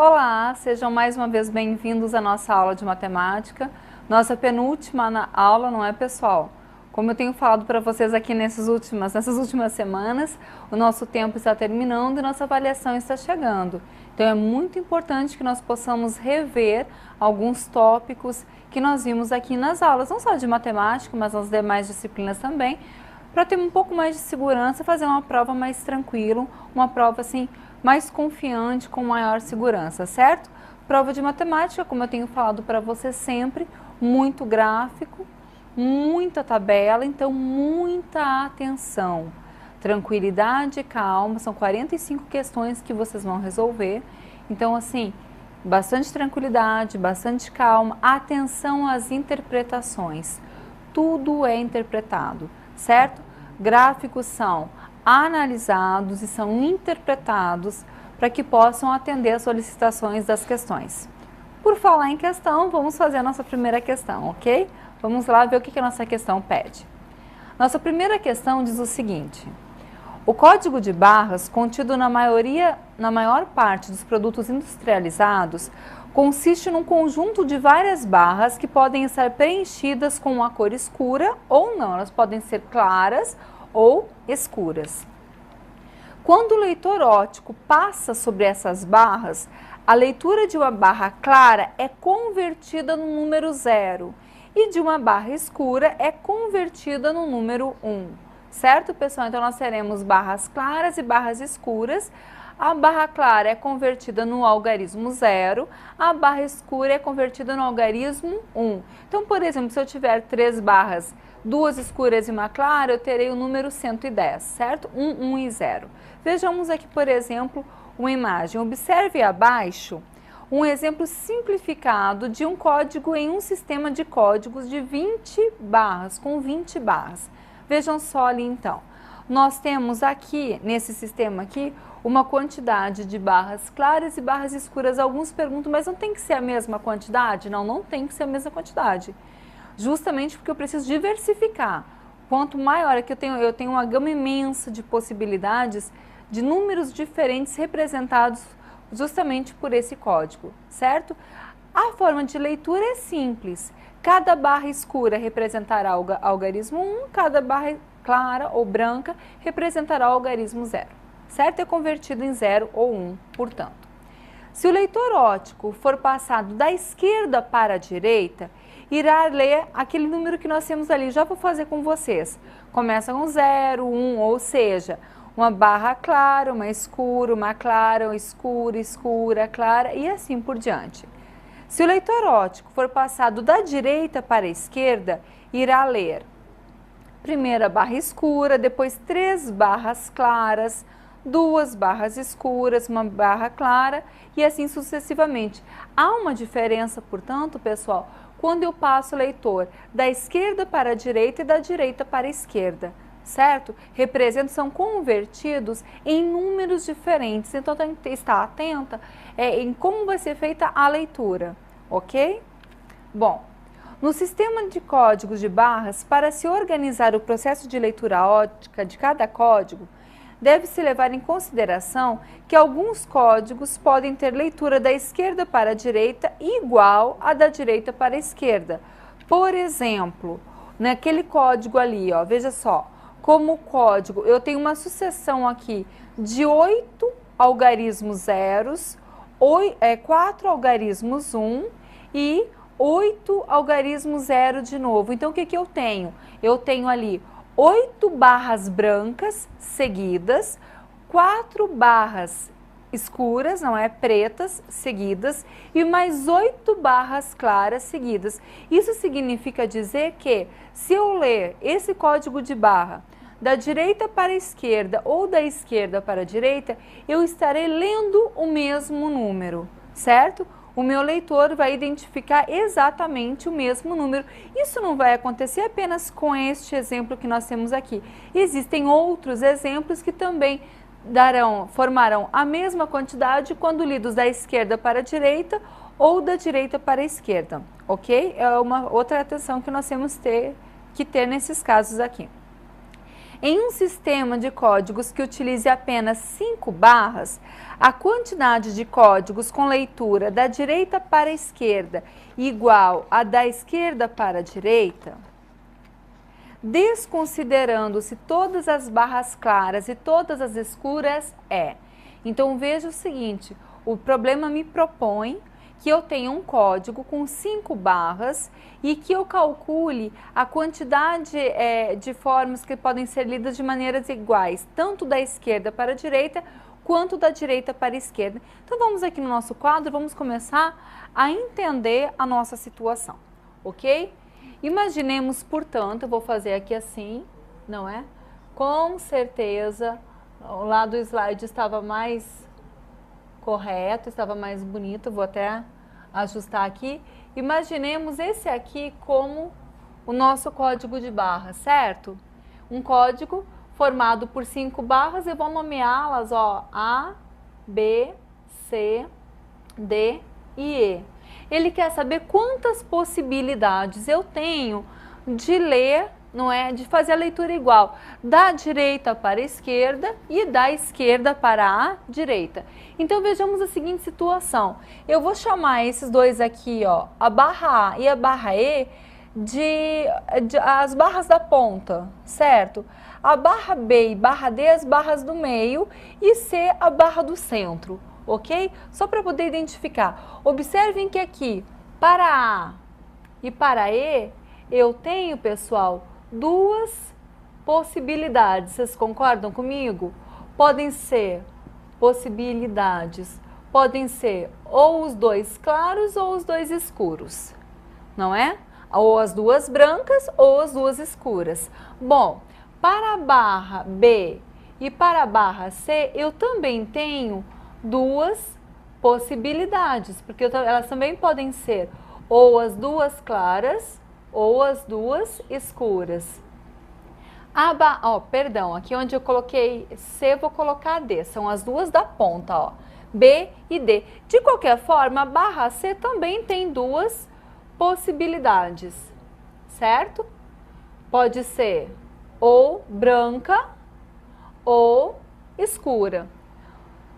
Olá, sejam mais uma vez bem-vindos à nossa aula de matemática. Nossa penúltima aula, não é, pessoal? Como eu tenho falado para vocês aqui nessas últimas semanas, o nosso tempo está terminando e nossa avaliação está chegando. Então é muito importante que nós possamos rever alguns tópicos que nós vimos aqui nas aulas, não só de matemática, mas nas demais disciplinas também, para ter um pouco mais de segurança, fazer uma prova mais tranquila, uma prova assim mais confiante, com maior segurança, certo? Prova de matemática, como eu tenho falado para você sempre, muito gráfico, muita tabela, então muita atenção. Tranquilidade e calma, são 45 questões que vocês vão resolver. Então, assim, bastante tranquilidade, bastante calma, atenção às interpretações. Tudo é interpretado, certo? Gráficos são analisados e são interpretados para que possam atender às solicitações das questões. Por falar em questão, vamos fazer a nossa primeira questão, ok? Vamos lá ver o que a nossa questão pede. Nossa primeira questão diz o seguinte: o código de barras contido na maior parte dos produtos industrializados consiste num conjunto de várias barras que podem estar preenchidas com uma cor escura ou não, elas podem ser claras ou escuras. Quando o leitor óptico passa sobre essas barras, a leitura de uma barra clara é convertida no número 0 e de uma barra escura é convertida no número 1. Certo, pessoal? Então, nós teremos barras claras e barras escuras. A barra clara é convertida no algarismo 0, a barra escura é convertida no algarismo 1. Então, por exemplo, se eu tiver 3 barras, 2 escuras e uma clara, eu terei o número 110, certo? 1, 1 e 0. Vejamos aqui, por exemplo, uma imagem. Observe abaixo um exemplo simplificado de um código em um sistema de códigos de 20 barras, com 20 barras. Vejam só ali então. Nós temos aqui, nesse sistema aqui, uma quantidade de barras claras e barras escuras. Alguns perguntam, mas não tem que ser a mesma quantidade? Não, não tem que ser a mesma quantidade. Justamente porque eu preciso diversificar. Quanto maior é que eu tenho uma gama imensa de possibilidades de números diferentes representados justamente por esse código, certo? A forma de leitura é simples. Cada barra escura representará o algarismo 1, cada barra clara ou branca representará o algarismo 0, certo? É convertido em 0 ou 1, portanto. Se o leitor óptico for passado da esquerda para a direita, irá ler aquele número que nós temos ali. Já vou fazer com vocês. Começa com 0, 1, ou seja, uma barra clara, uma escura, uma clara, uma escura, escura, clara e assim por diante. Se o leitor óptico for passado da direita para a esquerda, irá ler primeira barra escura, depois 3 barras claras, 2 barras escuras, uma barra clara e assim sucessivamente. Há uma diferença, portanto, pessoal, quando eu passo o leitor da esquerda para a direita e da direita para a esquerda, certo? São convertidos em números diferentes, então tem que estar atenta em como vai ser feita a leitura, ok? Bom, no sistema de códigos de barras, para se organizar o processo de leitura óptica de cada código, deve-se levar em consideração que alguns códigos podem ter leitura da esquerda para a direita igual à da direita para a esquerda. Por exemplo, naquele código ali, ó, veja só, como código, eu tenho uma sucessão aqui de 8 algarismos zeros, 4 algarismos 1 e 8 algarismos 0 de novo. Então, o que eu tenho? Eu tenho ali 8 barras brancas seguidas, 4 barras escuras, não é, pretas, seguidas, e mais 8 barras claras seguidas. Isso significa dizer que, se eu ler esse código de barra da direita para a esquerda ou da esquerda para a direita, eu estarei lendo o mesmo número, certo? O meu leitor vai identificar exatamente o mesmo número. Isso não vai acontecer apenas com este exemplo que nós temos aqui. Existem outros exemplos que também formarão a mesma quantidade quando lidos da esquerda para a direita ou da direita para a esquerda, ok? É uma outra atenção que nós temos que ter nesses casos aqui. Em um sistema de códigos que utilize apenas 5 barras, a quantidade de códigos com leitura da direita para a esquerda igual à da esquerda para a direita, desconsiderando-se todas as barras claras e todas as escuras, é. Então, veja o seguinte, o problema me propõe que eu tenha um código com 5 barras e que eu calcule a quantidade de formas que podem ser lidas de maneiras iguais, tanto da esquerda para a direita, quanto da direita para a esquerda. Então, vamos aqui no nosso quadro, vamos começar a entender a nossa situação, ok? Imaginemos, portanto, eu vou fazer aqui assim, não é? Com certeza, o lado do slide estava mais correto, estava mais bonito, vou até ajustar aqui. Imaginemos esse aqui como o nosso código de barras, certo? Um código formado por 5 barras, eu vou nomeá-las, ó, A, B, C, D e E. Ele quer saber quantas possibilidades eu tenho de ler, não é, de fazer a leitura igual da direita para a esquerda e da esquerda para a direita. Então vejamos a seguinte situação. Eu vou chamar esses dois aqui, ó, a barra A e a barra E de as barras da ponta, certo? A barra B e barra D as barras do meio e C a barra do centro, ok? Só para poder identificar. Observem que aqui para A e para E eu tenho, pessoal, 2 possibilidades. Vocês concordam comigo? Podem ser possibilidades, podem ser ou os 2 claros ou os 2 escuros, não é? Ou as 2 brancas ou as 2 escuras. Bom, para a barra B e para a barra C, eu também tenho 2 possibilidades, porque elas também podem ser ou as 2 claras ou as 2 escuras. Perdão, aqui onde eu coloquei C, vou colocar D, são as 2 da ponta, ó, B e D. De qualquer forma, a barra C também tem 2 possibilidades, certo? Pode ser ou branca ou escura.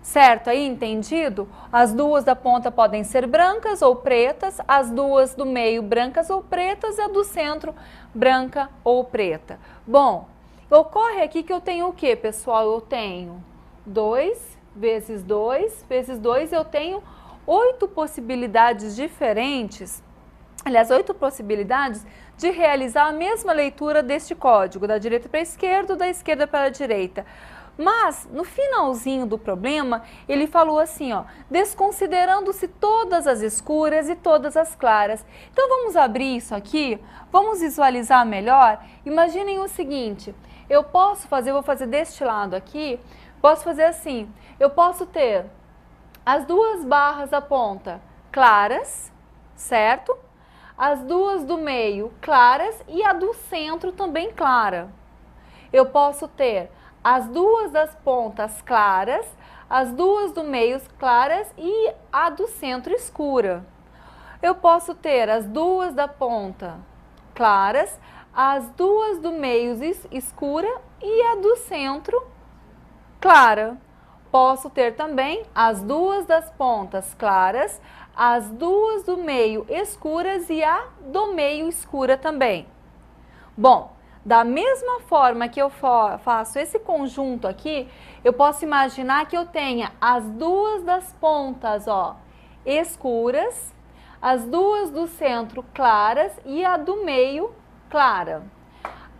Certo aí, entendido? As 2 da ponta podem ser brancas ou pretas, as 2 do meio brancas ou pretas e a do centro branca ou preta. Bom, ocorre aqui que eu tenho o que, pessoal? Eu tenho 2 vezes 2 vezes 2, eu tenho 8 possibilidades diferentes, aliás, 8 possibilidades de realizar a mesma leitura deste código, da direita para a esquerda ou da esquerda para a direita. Mas, no finalzinho do problema, ele falou assim, ó, desconsiderando-se todas as escuras e todas as claras. Então, vamos abrir isso aqui, vamos visualizar melhor. Imaginem o seguinte, eu posso fazer, vou fazer deste lado aqui, posso fazer assim, eu posso ter as 2 barras da ponta claras, certo? As 2 do meio claras e a do centro também clara. Eu posso ter as 2 das pontas claras, as 2 do meio claras e a do centro escura. Eu posso ter as 2 da ponta claras, as 2 do meio escura e a do centro clara. Posso ter também as 2 das pontas claras, as 2 do meio escuras e a do meio escura também. Bom, da mesma forma que eu faço esse conjunto aqui, eu posso imaginar que eu tenha as 2 das pontas, ó, escuras, as 2 do centro claras e a do meio clara.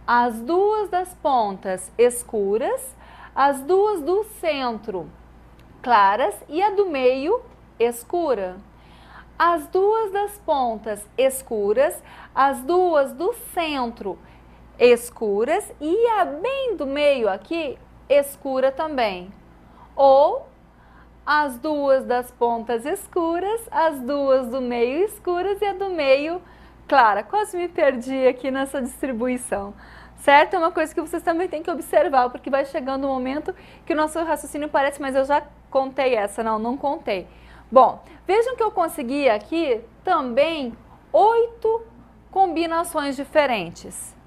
As 2 das pontas escuras, as 2 do centro claras e a do meio escura. As 2 das pontas escuras, as 2 do centro escuras e a bem do meio aqui, escura também. Ou as 2 das pontas escuras, as 2 do meio escuras e a do meio clara. Quase me perdi aqui nessa distribuição, certo? É uma coisa que vocês também têm que observar, porque vai chegando um momento que o nosso raciocínio parece, mas eu já contei essa, não contei. Bom, vejam que eu consegui aqui também 8 combinações diferentes.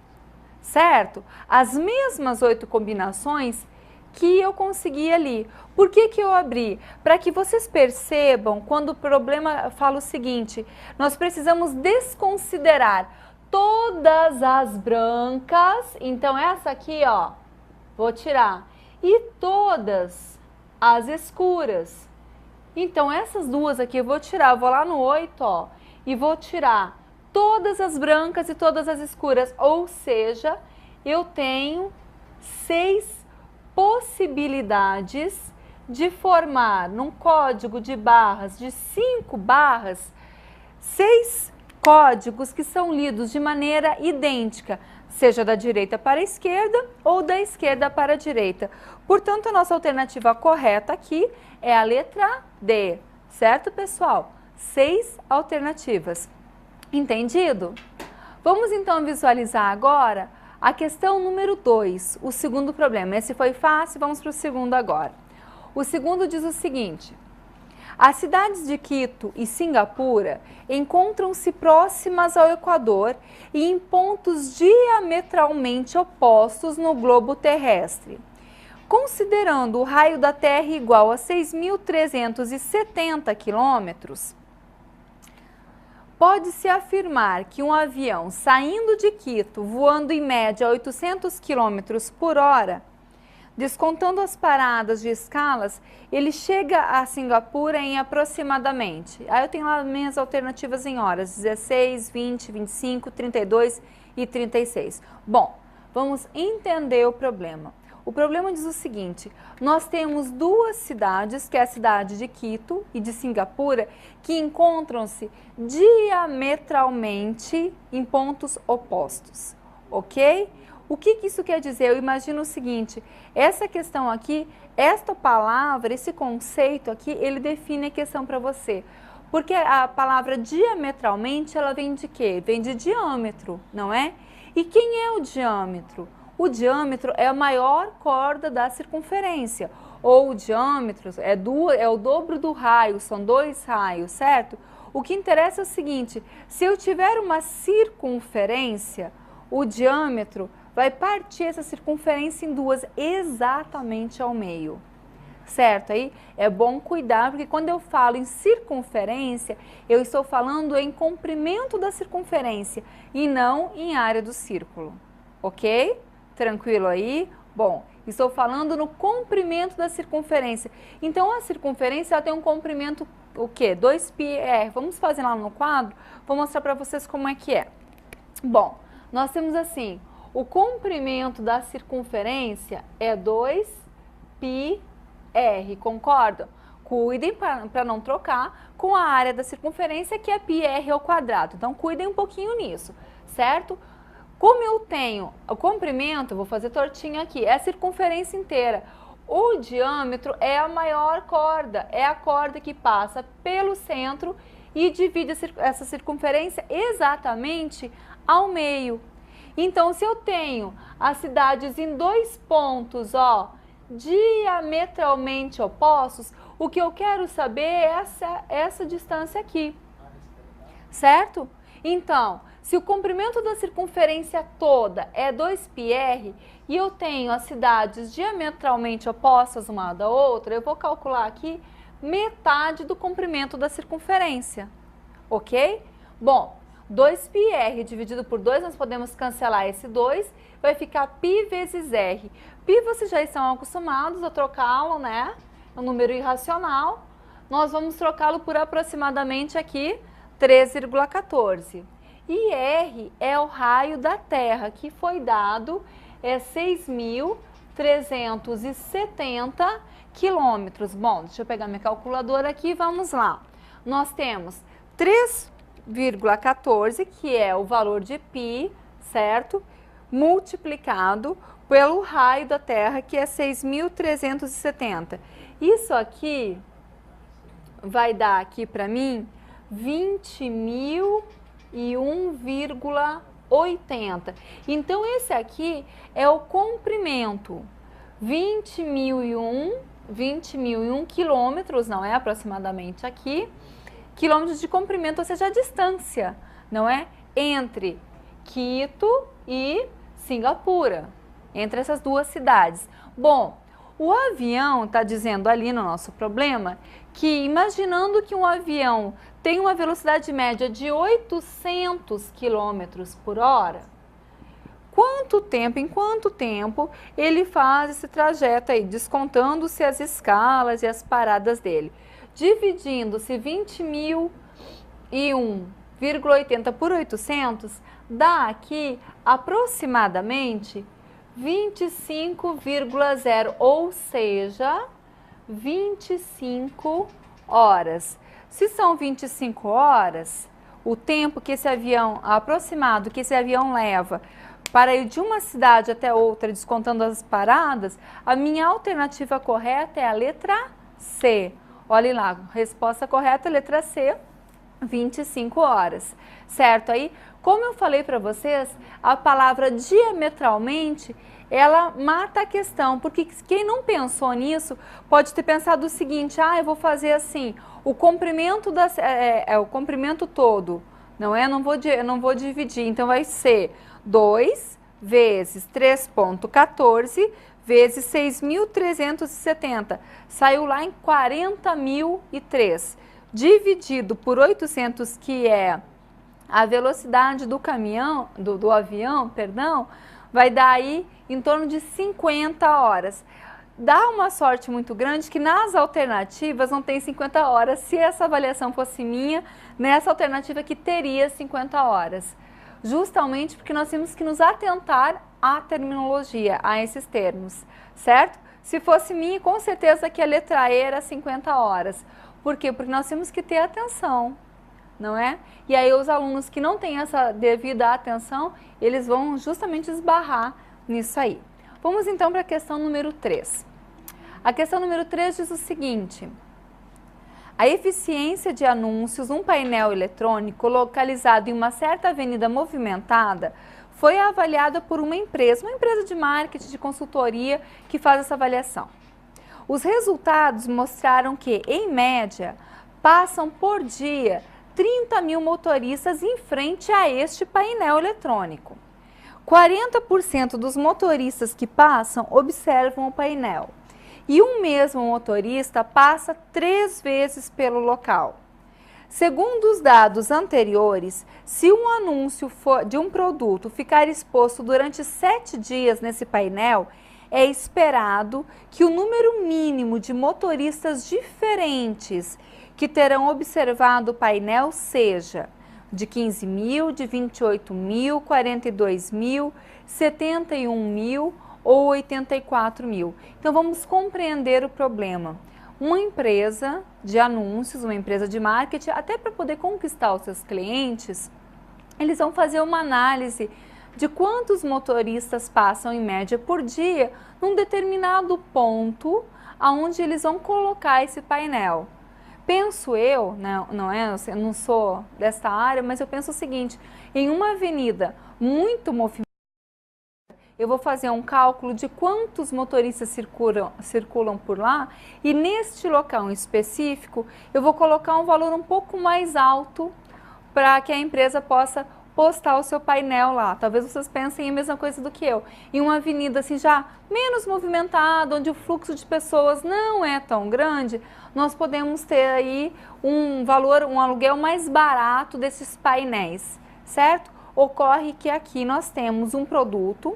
certo? As mesmas 8 combinações que eu consegui ali. Por que que eu abri? Para que vocês percebam quando o problema fala o seguinte, nós precisamos desconsiderar todas as brancas, então essa aqui, ó, vou tirar, e todas as escuras. Então essas duas aqui eu vou tirar, eu vou lá no 8, ó, e vou tirar todas as brancas e todas as escuras, ou seja, eu tenho 6 possibilidades de formar num código de barras de 5 barras, 6 códigos que são lidos de maneira idêntica, seja da direita para a esquerda ou da esquerda para a direita. Portanto, a nossa alternativa correta aqui é a letra D, certo, pessoal? 6 alternativas. Entendido? Vamos então visualizar agora a questão número 2, o segundo problema. Esse foi fácil, vamos para o segundo agora. O segundo diz o seguinte: as cidades de Quito e Singapura encontram-se próximas ao Equador e em pontos diametralmente opostos no globo terrestre. Considerando o raio da Terra igual a 6.370 quilômetros, pode-se afirmar que um avião saindo de Quito, voando em média a 800 km por hora, descontando as paradas de escalas, ele chega a Singapura em aproximadamente. Aí eu tenho lá minhas alternativas em horas, 16, 20, 25, 32 e 36. Bom, vamos entender o problema. O problema diz o seguinte, nós temos duas cidades, que é a cidade de Quito e de Singapura, que encontram-se diametralmente em pontos opostos, ok? O que isso quer dizer? Eu imagino o seguinte, essa questão aqui, esta palavra, esse conceito aqui, ele define a questão para você. Porque a palavra diametralmente, ela vem de quê? Vem de diâmetro, não é? E quem é o diâmetro? O diâmetro é a maior corda da circunferência, ou o diâmetro é o dobro do raio, são 2 raios, certo? O que interessa é o seguinte, se eu tiver uma circunferência, o diâmetro vai partir essa circunferência em duas, exatamente ao meio, certo? Aí é bom cuidar, porque quando eu falo em circunferência, eu estou falando em comprimento da circunferência e não em área do círculo, ok? Tranquilo aí? Bom, estou falando no comprimento da circunferência. Então, a circunferência ela tem um comprimento, o quê? 2πr. Vamos fazer lá no quadro? Vou mostrar para vocês como é que é. Bom, nós temos assim, o comprimento da circunferência é 2πr, concordam? Cuidem para não trocar com a área da circunferência, que é πr ao quadrado. Então, cuidem um pouquinho nisso, certo? Como eu tenho o comprimento, vou fazer tortinho aqui, é a circunferência inteira. O diâmetro é a maior corda, é a corda que passa pelo centro e divide essa circunferência exatamente ao meio. Então, se eu tenho as cidades em 2 pontos, ó, diametralmente opostos, o que eu quero saber é essa distância aqui, certo? Então, se o comprimento da circunferência toda é 2πr e eu tenho as cidades diametralmente opostas uma da outra, eu vou calcular aqui metade do comprimento da circunferência, ok? Bom, 2πr dividido por 2, nós podemos cancelar esse 2, vai ficar π vezes r. Π vocês já estão acostumados a trocá-lo, né? É um número irracional. Nós vamos trocá-lo por aproximadamente aqui 3,14. E R é o raio da Terra, que foi dado 6.370 quilômetros. Bom, deixa eu pegar minha calculadora aqui, vamos lá. Nós temos 3,14, que é o valor de π, certo? Multiplicado pelo raio da Terra, que é 6.370. Isso aqui vai dar aqui para mim 20.001,80. Então, esse aqui é o comprimento, 20.001 quilômetros, não é? Aproximadamente aqui, quilômetros de comprimento, ou seja, a distância, não é? Entre Quito e Singapura, entre essas duas cidades. Bom, o avião está dizendo ali no nosso problema que, imaginando que um avião tem uma velocidade média de 800 km por hora, em quanto tempo ele faz esse trajeto aí, descontando-se as escalas e as paradas dele? Dividindo-se 20.001,80 por 800, dá aqui aproximadamente 25,0, ou seja, 25 horas. Se são 25 horas, o tempo que esse avião, aproximado que esse avião leva para ir de uma cidade até outra, descontando as paradas, a minha alternativa correta é a letra C. Olha lá, resposta correta, letra C, 25 horas, certo? Aí, como eu falei para vocês, a palavra diametralmente, ela mata a questão, porque quem não pensou nisso pode ter pensado o seguinte: ah, eu vou fazer assim, o comprimento o comprimento todo, não é? Eu não vou dividir, então vai ser 2 vezes 3,14 vezes 6.370, saiu lá em 40.003, dividido por 800, que é a velocidade do caminhão, do avião, perdão, vai dar aí em torno de 50 horas. Dá uma sorte muito grande que nas alternativas não tem 50 horas. Se essa avaliação fosse minha, nessa alternativa que teria 50 horas. Justamente porque nós temos que nos atentar à terminologia, a esses termos, certo? Se fosse minha, com certeza que a letra E era 50 horas. Por quê? Porque nós temos que ter atenção, não é? E aí os alunos que não têm essa devida atenção, eles vão justamente esbarrar nisso aí. Vamos então para a questão número 3. A questão número 3 diz o seguinte: a eficiência de anúncios, um painel eletrônico localizado em uma certa avenida movimentada, foi avaliada por uma empresa de marketing, de consultoria, que faz essa avaliação. Os resultados mostraram que, em média, passam por dia 30.000 motoristas em frente a este painel eletrônico. 40% dos motoristas que passam observam o painel. E um mesmo motorista passa 3 vezes pelo local. Segundo os dados anteriores, se um anúncio de um produto ficar exposto durante 7 dias nesse painel, é esperado que o número mínimo de motoristas diferentes que terão observado o painel seja de 15.000, de 28.000, 42.000, 71.000 ou 84.000. Então vamos compreender o problema. Uma empresa de anúncios, uma empresa de marketing, até para poder conquistar os seus clientes, eles vão fazer uma análise de quantos motoristas passam em média por dia num determinado ponto aonde eles vão colocar esse painel. Penso eu, eu não sou desta área, mas eu penso o seguinte: em uma avenida muito movimentada, eu vou fazer um cálculo de quantos motoristas circulam por lá, e neste local em específico eu vou colocar um valor um pouco mais alto para que a empresa possa postar o seu painel lá. Talvez vocês pensem a mesma coisa do que eu. Em uma avenida assim já menos movimentada, onde o fluxo de pessoas não é tão grande, nós podemos ter aí um aluguel mais barato desses painéis, certo? Ocorre que aqui nós temos um produto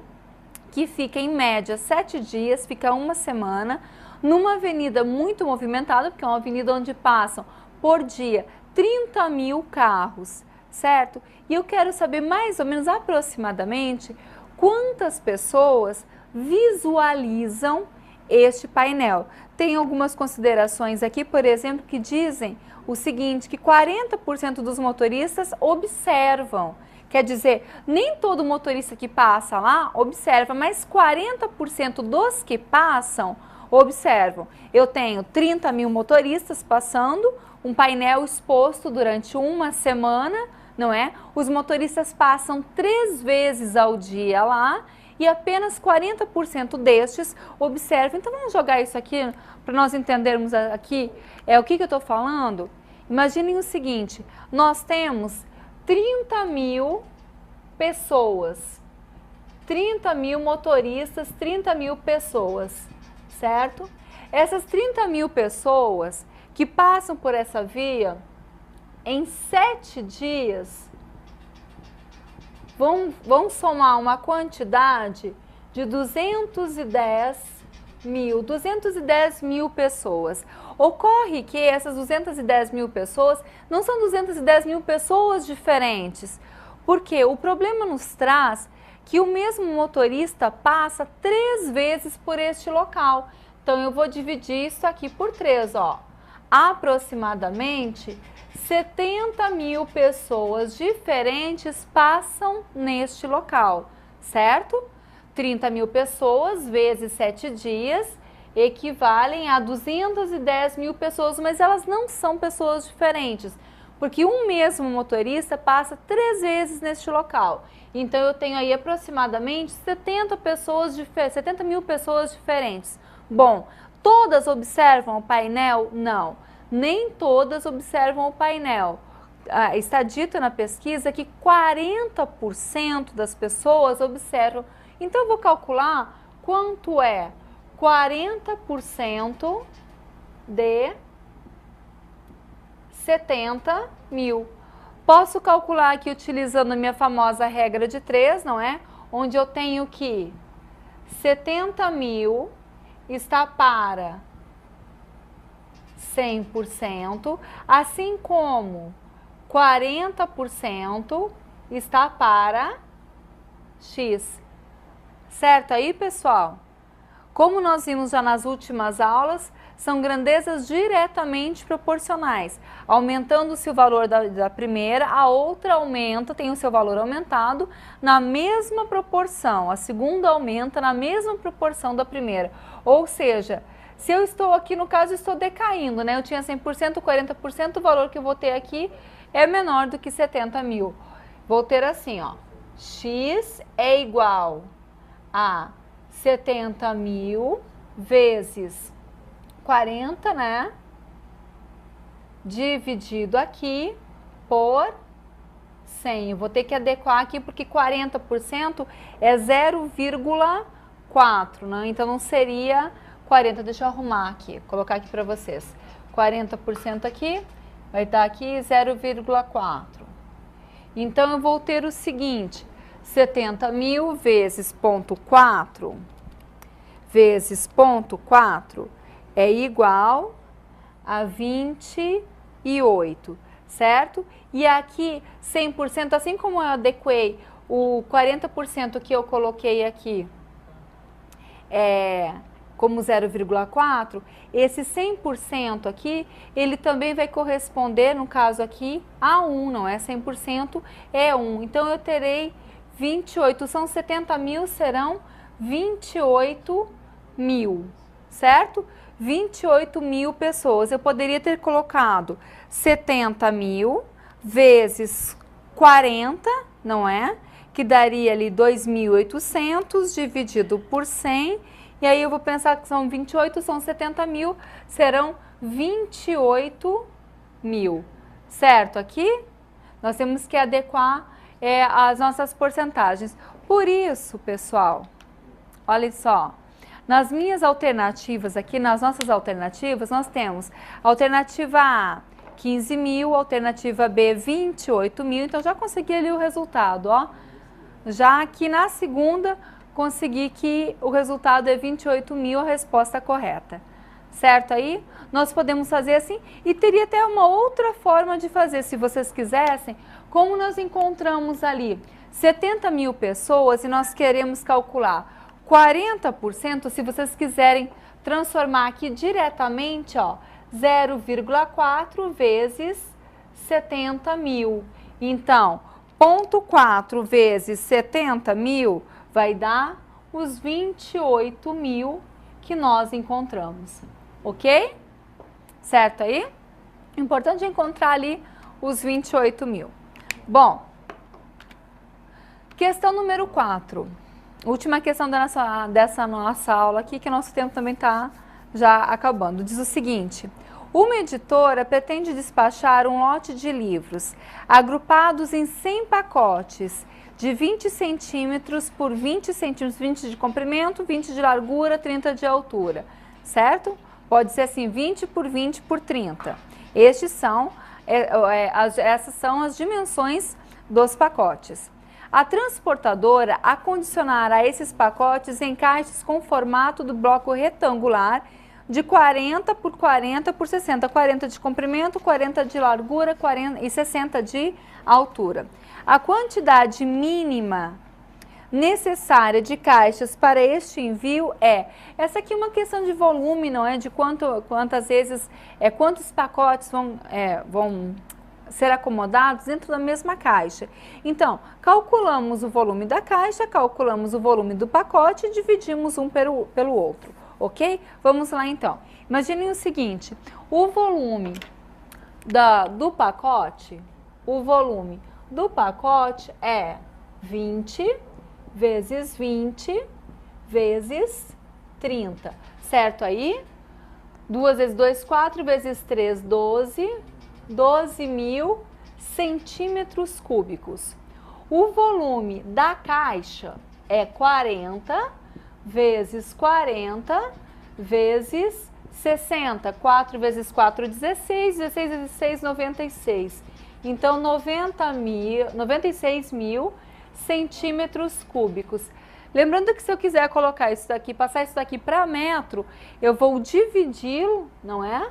que fica em média 7 dias, fica uma semana, numa avenida muito movimentada, porque é uma avenida onde passam por dia 30.000 carros, certo? E eu quero saber mais ou menos aproximadamente quantas pessoas visualizam este painel. Tem algumas considerações aqui, por exemplo, que dizem o seguinte, que 40% dos motoristas observam. Quer dizer, nem todo motorista que passa lá observa, mas 40% dos que passam observam. Eu tenho 30.000 motoristas passando, um painel exposto durante uma semana, não é? Os motoristas passam 3 vezes ao dia lá e apenas 40% destes observam. Então vamos jogar isso aqui para nós entendermos aqui o que eu estou falando. Imaginem o seguinte: nós temos 30.000 pessoas 30 mil motoristas, 30 mil pessoas, certo? Essas 30 mil pessoas que passam por essa via, em 7 dias, vão somar uma quantidade de 210 mil pessoas. Ocorre que essas 210 mil pessoas não são 210 mil pessoas diferentes, porque o problema nos traz que o mesmo motorista passa 3 vezes por este local. Então, eu vou dividir isso aqui por 3, ó. Aproximadamente 70 mil pessoas diferentes passam neste local, certo? 30 mil pessoas vezes 7 dias equivalem a 210 mil pessoas, mas elas não são pessoas diferentes, porque um mesmo motorista passa 3 vezes neste local. Então, eu tenho aí aproximadamente 70 mil pessoas diferentes. Bom, todas observam o painel? Não, nem todas observam o painel. Está dito na pesquisa que 40% das pessoas observam. Então, eu vou calcular quanto é 40% de 70 mil. Posso calcular aqui utilizando a minha famosa regra de 3, não é? Onde eu tenho que 70 mil está para 100%, assim como 40% está para X. Certo aí, pessoal? Como nós vimos já nas últimas aulas, são grandezas diretamente proporcionais. Aumentando-se o valor da primeira, a outra aumenta, tem o seu valor aumentado na mesma proporção. A segunda aumenta na mesma proporção da primeira. Ou seja, se eu estou aqui, no caso, estou decaindo, né? Eu tinha 100%, 40%, o valor que eu vou ter aqui é menor do que 70 mil. Vou ter assim, ó, X é igual a 70 mil vezes 40, né? Dividido aqui por 100. Eu vou ter que adequar aqui porque 40% é 0,4, né? Então não seria 40. Deixa eu arrumar aqui, colocar aqui para vocês. 40% aqui vai estar aqui 0,4. Então eu vou ter o seguinte: 70 mil vezes 0,4 vezes 0,4 é igual a 28, certo? E aqui 100%, assim como eu adequei o 40% que eu coloquei aqui como 0,4, esse 100% aqui, ele também vai corresponder, no caso aqui, a 1, não é 100%, é 1. Então, eu terei 28, são 70 mil, serão 28 mil, certo? 28 mil pessoas. Eu poderia ter colocado 70 mil vezes 40, não é? Que daria ali 2.800 dividido por 100. E aí eu vou pensar que são 28, são 70 mil, serão 28 mil, certo? Aqui nós temos que adequar as nossas porcentagens. Por isso, pessoal, olha só, nas minhas alternativas aqui, nas nossas alternativas, nós temos alternativa A, 15 mil, alternativa B, 28 mil, então já consegui ali o resultado, ó. Já aqui na segunda, consegui que o resultado é 28 mil, a resposta correta. Certo aí? Nós podemos fazer assim, e teria até uma outra forma de fazer, se vocês quisessem, como nós encontramos ali 70 mil pessoas e nós queremos calcular 40%, se vocês quiserem transformar aqui diretamente, ó, 0,4 vezes 70 mil. Então, 0,4 vezes 70 mil vai dar os 28 mil que nós encontramos, ok? Certo aí? Importante encontrar ali os 28 mil. Bom, questão número 4. Última questão dessa nossa aula aqui, que nosso tempo também está já acabando. Diz o seguinte: Uma editora pretende despachar um lote de livros agrupados em 100 pacotes de 20 centímetros por 20 centímetros, 20 de comprimento, 20 de largura, 30 de altura, certo? Pode ser assim, 20 por 20 por 30. Essas são as dimensões dos pacotes. A transportadora acondicionará esses pacotes em caixas com formato do bloco retangular de 40 por 40 por 60, 40 de comprimento, 40 de largura 40 e 60 de altura. A quantidade mínima necessária de caixas para este envio essa aqui é uma questão de volume, não é? De quantas vezes, quantos pacotes vão ser acomodados dentro da mesma caixa. Então, calculamos o volume da caixa, calculamos o volume do pacote e dividimos um pelo outro, ok? Vamos lá então. Imaginem o seguinte, o volume do pacote é 20 vezes 20 vezes 30, certo aí? 2 vezes 2, 4 vezes 3, 12.000 centímetros cúbicos. O volume da caixa é 40 vezes 40 vezes 60. 4 vezes 4, 16. 16 vezes 6, 96. Então, 96 mil centímetros cúbicos. Lembrando que se eu quiser colocar isso daqui, passar isso daqui para metro, eu vou dividi-lo, não é?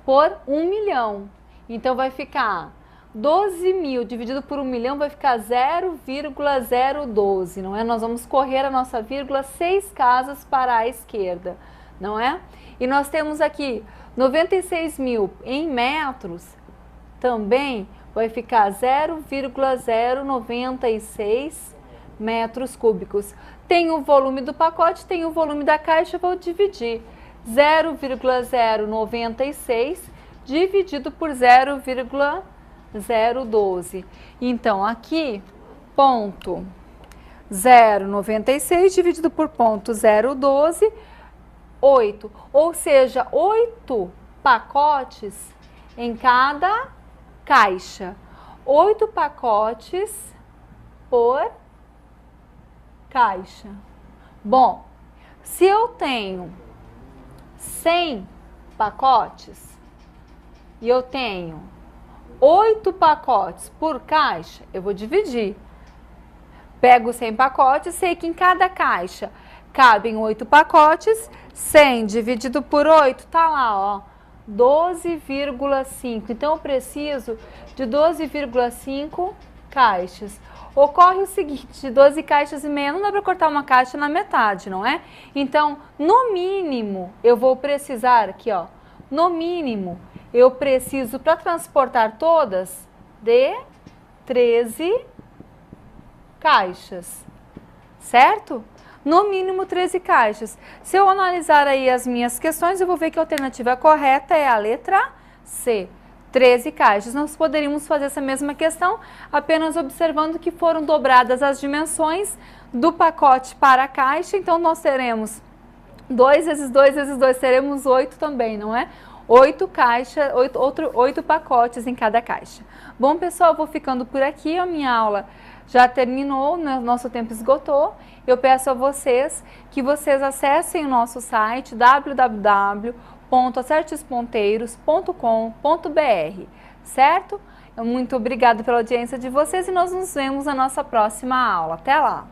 Por 1 milhão. Então, vai ficar 12.000 dividido por 1 milhão, vai ficar 0,012, não é? Nós vamos correr a nossa vírgula 6 casas para a esquerda, não é? E nós temos aqui 96.000 em metros, também vai ficar 0,096 metros cúbicos. Tem o volume do pacote, tem o volume da caixa, vou dividir. 0,096 dividido por 0,012. Então, aqui, ponto 0,96 dividido por ponto 0,12, 8. Ou seja, 8 pacotes em cada caixa. 8 pacotes por caixa. Bom, se eu tenho 100 pacotes e eu tenho 8 pacotes por caixa, eu vou dividir. Pego 100 pacotes, sei que em cada caixa cabem 8 pacotes, 100 dividido por 8, tá lá, ó, 12,5. Então, eu preciso de 12,5 caixas. Ocorre o seguinte, de 12 caixas e meia, não dá para cortar uma caixa na metade, não é? Então, no mínimo, eu vou precisar, aqui ó, no mínimo, eu preciso, para transportar todas, de 13 caixas, certo? No mínimo 13 caixas. Se eu analisar aí as minhas questões, eu vou ver que a alternativa correta é a letra C. 13 caixas. Nós poderíamos fazer essa mesma questão apenas observando que foram dobradas as dimensões do pacote para a caixa, então nós teremos 2 vezes 2 vezes 2, teremos 8 também, não é? 8 caixas, 8 pacotes em cada caixa. Bom, pessoal, eu vou ficando por aqui, a minha aula já terminou, nosso tempo esgotou. Eu peço a vocês que vocês acessem o nosso site www.acertesponteiros.com.br, certo? Muito obrigada pela audiência de vocês e nós nos vemos na nossa próxima aula. Até lá!